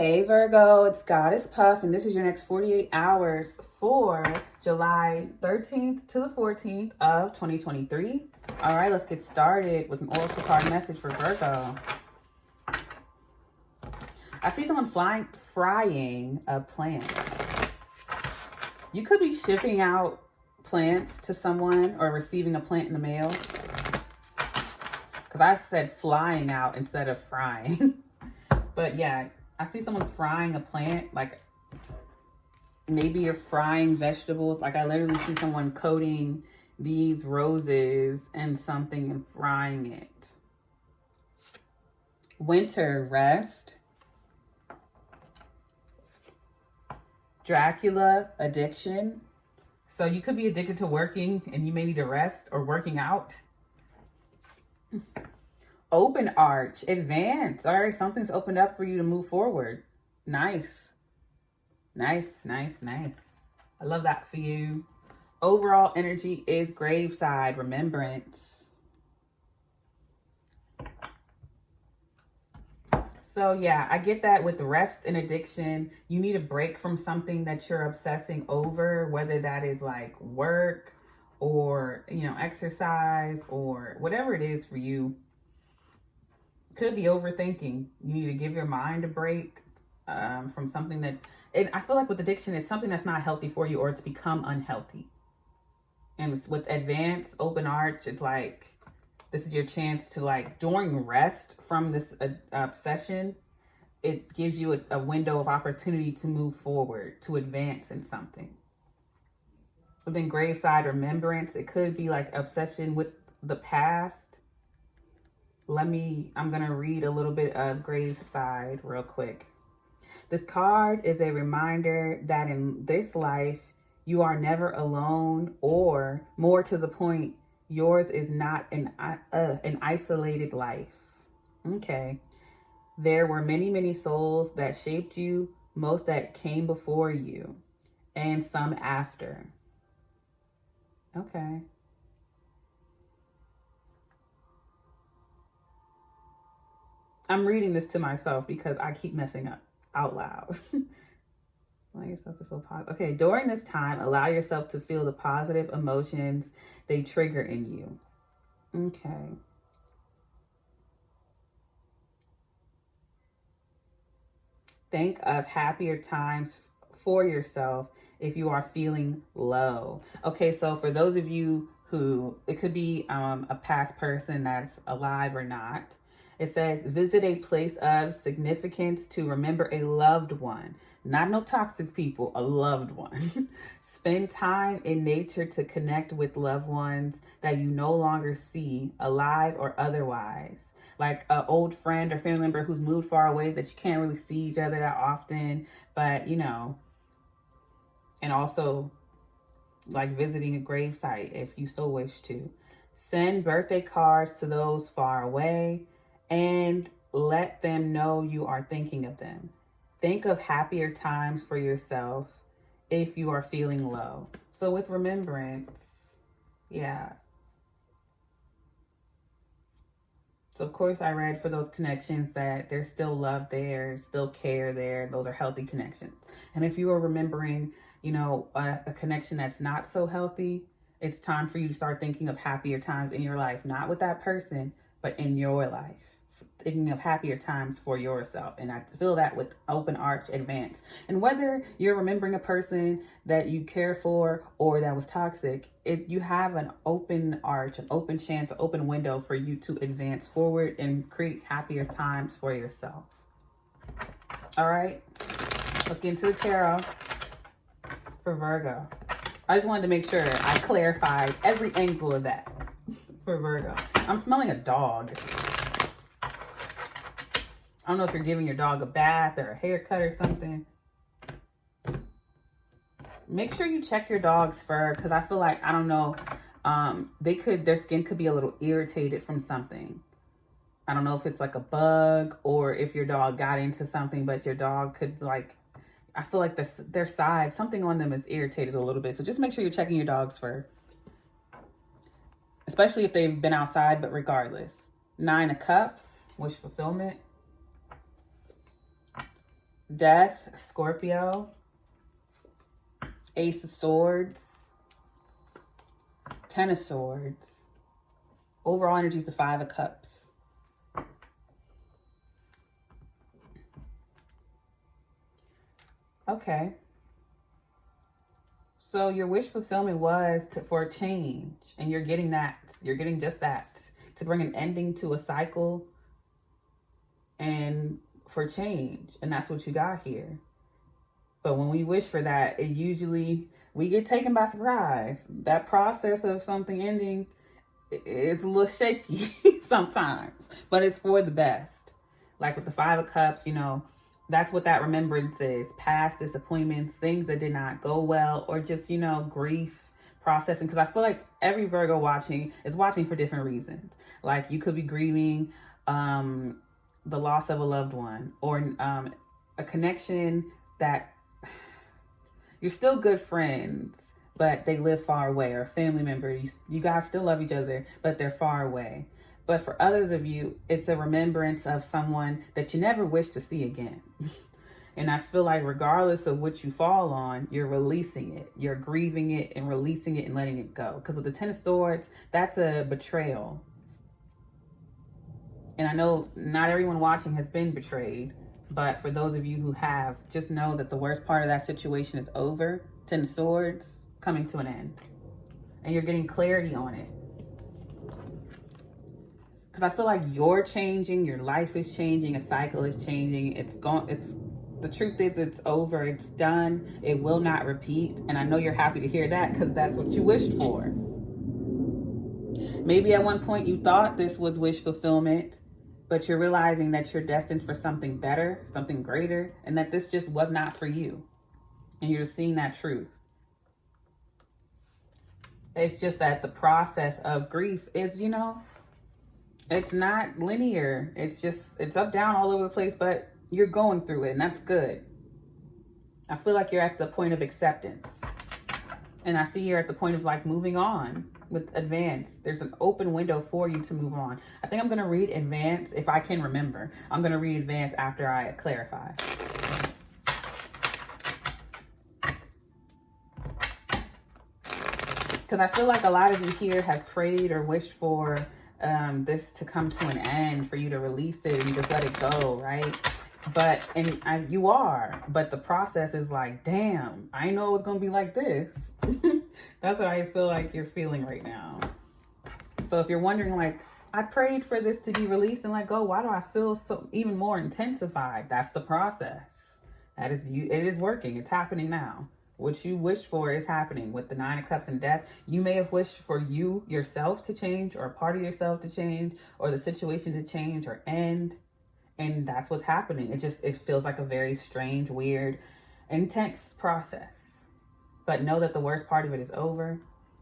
Hey Virgo, it's Goddess Puff, and this is your next 48 hours for July 13th to the 14th of 2023. All right, let's get started with an oracle card message for Virgo. I see someone frying a plant. You could be shipping out plants to someone or receiving a plant in the mail. Because I said flying out instead of frying. But yeah, I see someone frying a plant, like maybe you're frying vegetables. Like I literally see someone coating these roses in something and frying it. Winter, rest. Dracula, addiction. So you could be addicted to working and you may need to rest or working out. Open arch, advance. All right, something's opened up for you to move forward. Nice. Nice, nice, nice. I love that for you. Overall energy is Graveside, remembrance. So yeah, I get that with rest and addiction. You need a break from something that you're obsessing over, whether that is like work or, exercise or whatever it is for you. Could be overthinking. You need to give your mind a break from something that, and I feel like with addiction, it's something that's not healthy for you or it's become unhealthy. And with advanced open arch, it's like, this is your chance to like, during rest from this obsession, it gives you a window of opportunity to move forward, to advance in something. So then Graveside, remembrance, it could be like obsession with the past. I'm going to read a little bit of Graveside real quick. This card is a reminder that in this life, you are never alone, or more to the point, yours is not an isolated life. Okay. There were many, many souls that shaped you, most that came before you, and some after. Okay. I'm reading this to myself because I keep messing up out loud. Allow yourself to feel positive. Okay, during this time, allow yourself to feel the positive emotions they trigger in you. Okay. Think of happier times for yourself if you are feeling low. Okay, so for those of you who, it could be a past person that's alive or not. It says, visit a place of significance to remember a loved one. Not no toxic people, a loved one. Spend time in nature to connect with loved ones that you no longer see, alive or otherwise. Like an old friend or family member who's moved far away that you can't really see each other that often. But, and also like visiting a gravesite if you so wish to. Send birthday cards to those far away and let them know you are thinking of them. Think of happier times for yourself if you are feeling low. So with remembrance, yeah. So of course I read for those connections that there's still love there, still care there. Those are healthy connections. And if you are remembering, a connection that's not so healthy, it's time for you to start thinking of happier times in your life, not with that person, but in your life. Thinking of happier times for yourself. And I feel that with open arch, advance. And whether you're remembering a person that you care for or that was toxic, you have an open arch, an open chance, an open window for you to advance forward and create happier times for yourself. All right, let's get into the tarot for Virgo. I just wanted to make sure I clarified every angle of that for Virgo. I'm smelling a dog. I don't know if you're giving your dog a bath or a haircut or something. Make sure you check your dog's fur because I feel like, I don't know, their skin could be a little irritated from something. I don't know if it's like a bug or if your dog got into something, but your dog could I feel like their side, something on them is irritated a little bit. So just make sure you're checking your dog's fur, especially if they've been outside, but regardless. 9 of Cups, wish fulfillment. Death, Scorpio. Ace of Swords. Ten of Swords. Overall energy is the Five of Cups. Okay. So your wish fulfillment was for a change, and you're getting that. You're getting just that, to bring an ending to a cycle and for change. And that's what you got here. But when we wish for that, it usually, we get taken by surprise. That process of something ending, it's a little shaky sometimes, but it's for the best. Like with the Five of Cups, you know, that's what that remembrance is. Past disappointments, things that did not go well, or just, you know, grief processing. Because I feel like every Virgo watching is watching for different reasons. Like you could be grieving the loss of a loved one, or a connection that you're still good friends, but they live far away, or a family member. You guys still love each other, but they're far away. But for others of you, it's a remembrance of someone that you never wish to see again. And I feel like regardless of what you fall on, you're releasing it. You're grieving it and releasing it and letting it go. Because with the Ten of Swords, that's a betrayal. And I know not everyone watching has been betrayed, but for those of you who have, just know that the worst part of that situation is over. Ten of Swords coming to an end. And you're getting clarity on it. Because I feel like you're changing, your life is changing, a cycle is changing. The truth is it's over, it's done, it will not repeat. And I know you're happy to hear that, because that's what you wished for. Maybe at one point you thought this was wish fulfillment, but you're realizing that you're destined for something better, something greater, and that this just was not for you. And you're just seeing that truth. It's just that the process of grief is, you know, it's not linear. It's up, down, all over the place, but you're going through it, and that's good. I feel like you're at the point of acceptance. And I see you're at the point of like moving on with advance. There's an open window for you to move on. I think I'm going to read advance if I can remember. I'm going to read advance after I clarify. Because I feel like a lot of you here have prayed or wished for this to come to an end, for you to release it and just let it go, right? But, you are, but the process is like, damn, I know it's going to be like this. That's what I feel like you're feeling right now. So if you're wondering, like, I prayed for this to be released and let go, why do I feel so even more intensified? That's the process. It is working. It's happening now. What you wished for is happening with the Nine of Cups and Death. You may have wished for yourself to change, or a part of yourself to change, or the situation to change or end. And that's what's happening. It feels like a very strange, weird, intense process. But know that the worst part of it is over.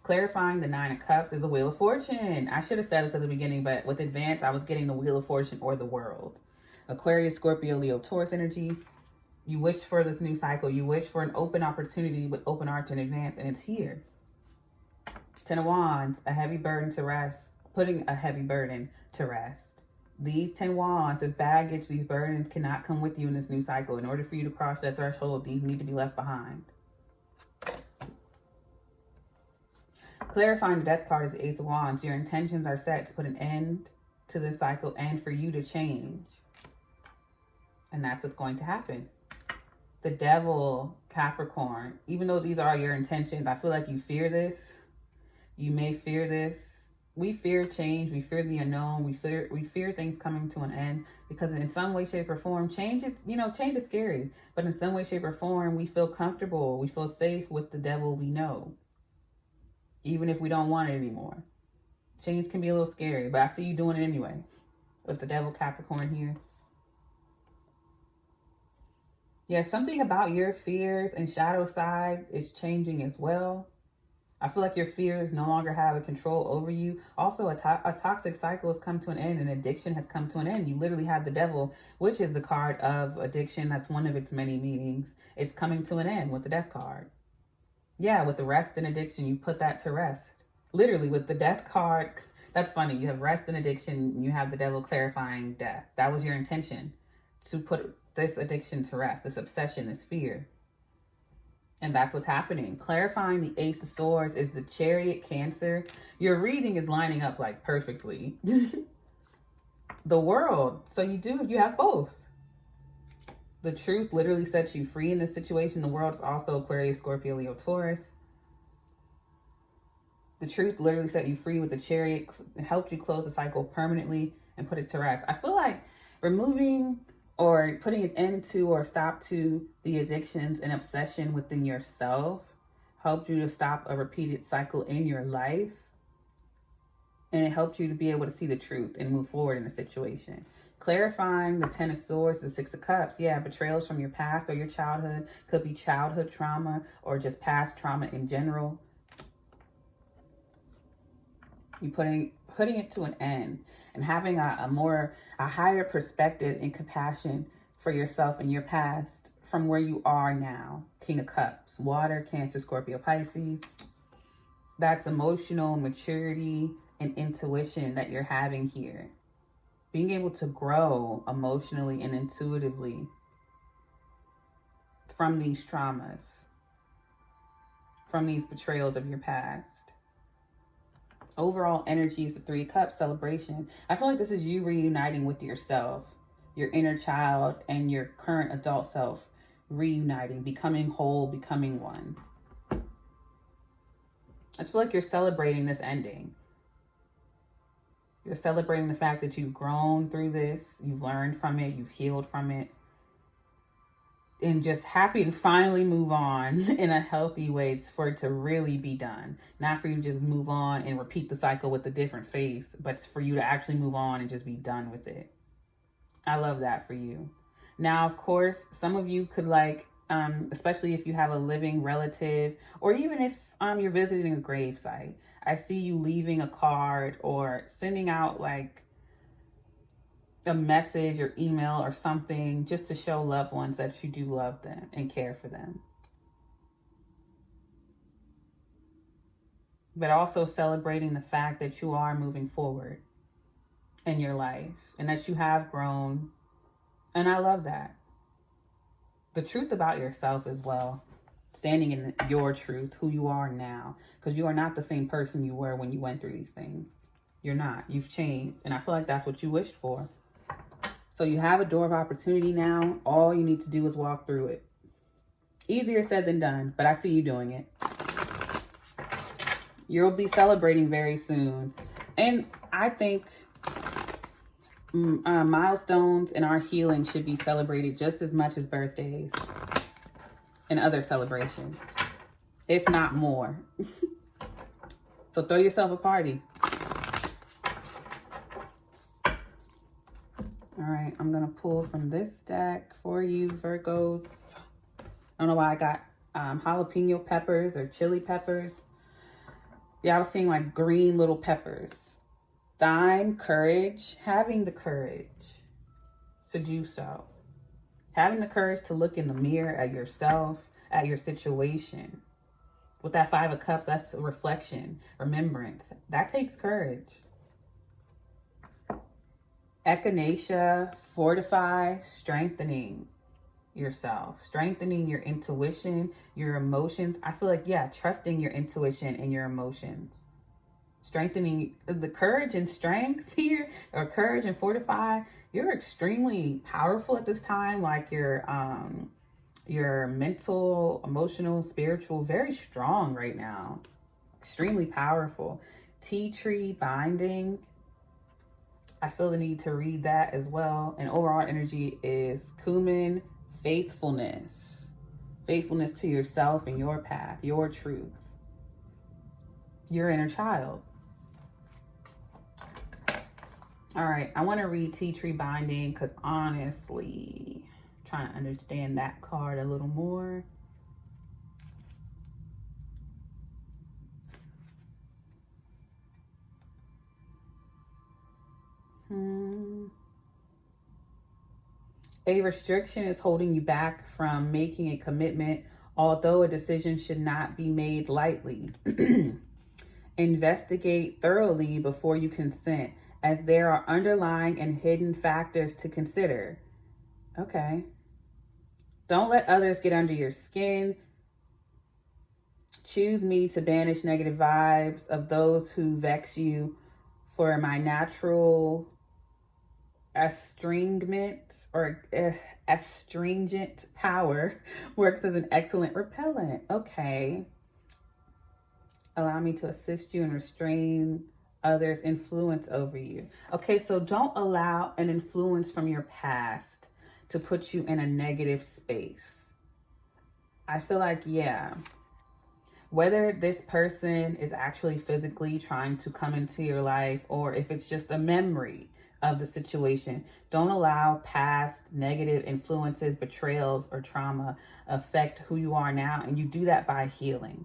Clarifying the Nine of Cups is the Wheel of Fortune. I should have said this at the beginning, but with advance, I was getting the Wheel of Fortune or the World. Aquarius, Scorpio, Leo, Taurus energy. You wish for this new cycle. You wish for an open opportunity with open arch in advance, and it's here. Ten of Wands, a heavy burden to rest. Putting a heavy burden to rest. These 10 wands, this baggage, these burdens cannot come with you in this new cycle. In order for you to cross that threshold, these need to be left behind. Clarifying the Death card is the Ace of Wands. Your intentions are set to put an end to this cycle and for you to change. And that's what's going to happen. The Devil, Capricorn, even though these are your intentions, I feel like you fear this. You may fear this. We fear change. We fear the unknown. We fear things coming to an end, because in some way, shape, or form, change is scary. But in some way, shape, or form, we feel comfortable. We feel safe with the devil we know, even if we don't want it anymore. Change can be a little scary, but I see you doing it anyway with the Devil, Capricorn here. Yeah, something about your fears and shadow sides is changing as well. I feel like your fears no longer have a control over you. Also, a toxic cycle has come to an end, and addiction has come to an end. You literally have the Devil, which is the card of addiction. That's one of its many meanings. It's coming to an end with the Death card. Yeah, with the rest and addiction, you put that to rest. Literally, with the Death card, that's funny. You have rest and addiction. You have the Devil clarifying death. That was your intention, to put this addiction to rest, this obsession, this fear. And that's what's happening. Clarifying the Ace of Swords is the Chariot, Cancer. Your reading is lining up like perfectly. The World. So you have both. The Truth literally sets you free in this situation. The World is also Aquarius, Scorpio, Leo, Taurus. The Truth literally set you free with the Chariot. It helped you close the cycle permanently and put it to rest. I feel like removing or putting an end to or stop to the addictions and obsession within yourself helped you to stop a repeated cycle in your life. And it helped you to be able to see the truth and move forward in the situation. Clarifying the Ten of Swords, the Six of Cups. Yeah, betrayals from your past or your childhood. Could be childhood trauma or just past trauma in general. You putting it to an end and having a higher perspective and compassion for yourself and your past from where you are now. King of Cups, water, Cancer, Scorpio, Pisces. That's emotional maturity and intuition that you're having here. Being able to grow emotionally and intuitively from these traumas, from these betrayals of your past. Overall energy is the Three of Cups, celebration. I feel like this is you reuniting with yourself, your inner child and your current adult self reuniting, becoming whole, becoming one. I just feel like you're celebrating this ending. You're celebrating the fact that you've grown through this, you've learned from it, you've healed from it, and just happy to finally move on in a healthy way for it to really be done. Not for you to just move on and repeat the cycle with a different face, but for you to actually move on and just be done with it. I love that for you. Now, of course, some of you could especially if you have a living relative, or even if you're visiting a gravesite, I see you leaving a card or sending out a message or email or something just to show loved ones that you do love them and care for them. But also celebrating the fact that you are moving forward in your life and that you have grown. And I love that. The truth about yourself as well. Standing in your truth, who you are now. Because you are not the same person you were when you went through these things. You're not. You've changed. And I feel like that's what you wished for. So you have a door of opportunity now. All you need to do is walk through it. Easier said than done, but I see you doing it. You'll be celebrating very soon. And I think milestones in our healing should be celebrated just as much as birthdays and other celebrations, if not more. So throw yourself a party. All right, I'm going to pull from this deck for you, Virgos. I don't know why I got jalapeno peppers or chili peppers. Yeah, I was seeing green little peppers. Thyme, courage, having the courage to do so. Having the courage to look in the mirror at yourself, at your situation. With that Five of Cups, that's reflection, remembrance. That takes courage. Echinacea, fortify, strengthening yourself, strengthening your intuition, your emotions. I feel like, trusting your intuition and your emotions. Strengthening the courage and strength here, or courage and fortify. You're extremely powerful at this time. Your mental, emotional, spiritual, very strong right now. Extremely powerful. Tea tree binding. I feel the need to read that as well. And overall energy is cumin, faithfulness. Faithfulness to yourself and your path, your truth. Your inner child. All right, I want to read tea tree binding because honestly, I'm trying to understand that card a little more. A restriction is holding you back from making a commitment, although a decision should not be made lightly. Investigate thoroughly before you consent, as there are underlying and hidden factors to consider. Okay. Don't let others get under your skin. Choose me to banish negative vibes of those who vex you, for my natural astringent or astringent power works as an excellent repellent. Okay. Allow me to assist you and restrain others' influence over you. Okay, so don't allow an influence from your past to put you in a negative space. I feel like, yeah, whether this person is actually physically trying to come into your life or if it's just a memory of the situation, don't allow past negative influences, betrayals, or trauma affect who you are now. And you do that by healing,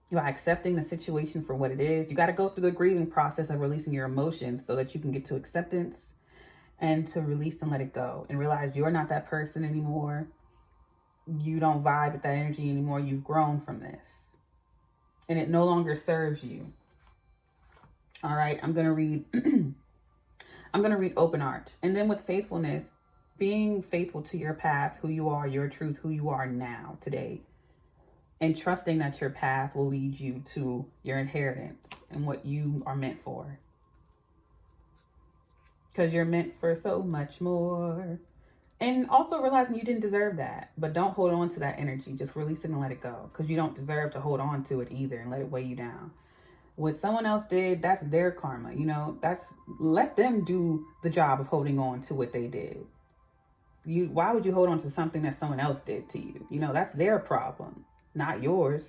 by accepting the situation for what it is. You got to go through the grieving process of releasing your emotions so that you can get to acceptance and to release and let it go and realize you're not that person anymore. You don't vibe with that energy anymore. You've grown from this and it no longer serves you. All right, I'm going to read I'm going to read Open Arch. And then with faithfulness, being faithful to your path, who you are, your truth, who you are now, today, and trusting that your path will lead you to your inheritance and what you are meant for. Because you're meant for so much more. And also realizing you didn't deserve that. But don't hold on to that energy. Just release it and let it go. Because you don't deserve to hold on to it either and let it weigh you down. What someone else did, that's their karma. You know, let them do the job of holding on to what they did. Why would you hold on to something that someone else did to you? You know, that's their problem, not yours.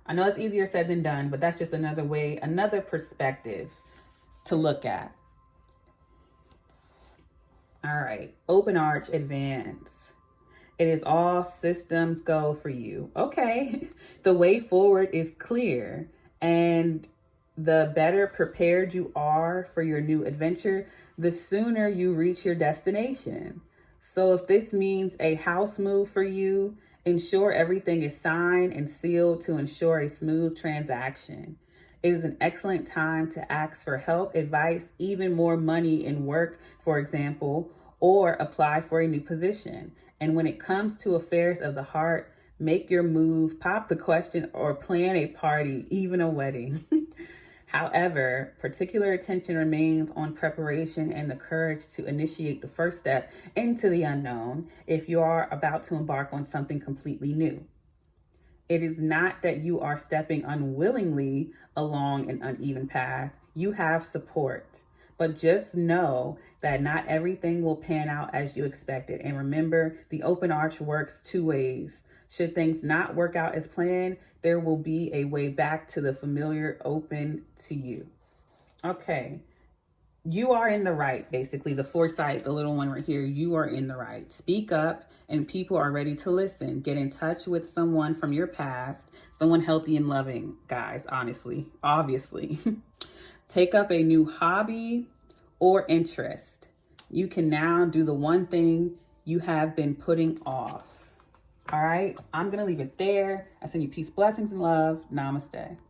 I know it's easier said than done, but that's just another way, another perspective to look at. All right, Open Arch Advance. It is all systems go for you. Okay, the way forward is clear. And the better prepared you are for your new adventure, the sooner you reach your destination. So if this means a house move for you, ensure everything is signed and sealed to ensure a smooth transaction. It is an excellent time to ask for help, advice, even more money in work, for example, or apply for a new position. And when it comes to affairs of the heart, make your move, pop the question, or plan a party, even a wedding. However, particular attention remains on preparation and the courage to initiate the first step into the unknown if you are about to embark on something completely new. It is not that you are stepping unwillingly along an uneven path. You have support. But just know that not everything will pan out as you expected. And remember, the Open Arch works two ways. Should things not work out as planned, there will be a way back to the familiar open to you. Okay. You are in the right, basically. The foresight, the little one right here, you are in the right. Speak up and people are ready to listen. Get in touch with someone from your past, someone healthy and loving, guys, honestly, obviously. Take up a new hobby or interest. You can now do the one thing you have been putting off. All right, I'm going to leave it there. I send you peace, blessings, and love. Namaste.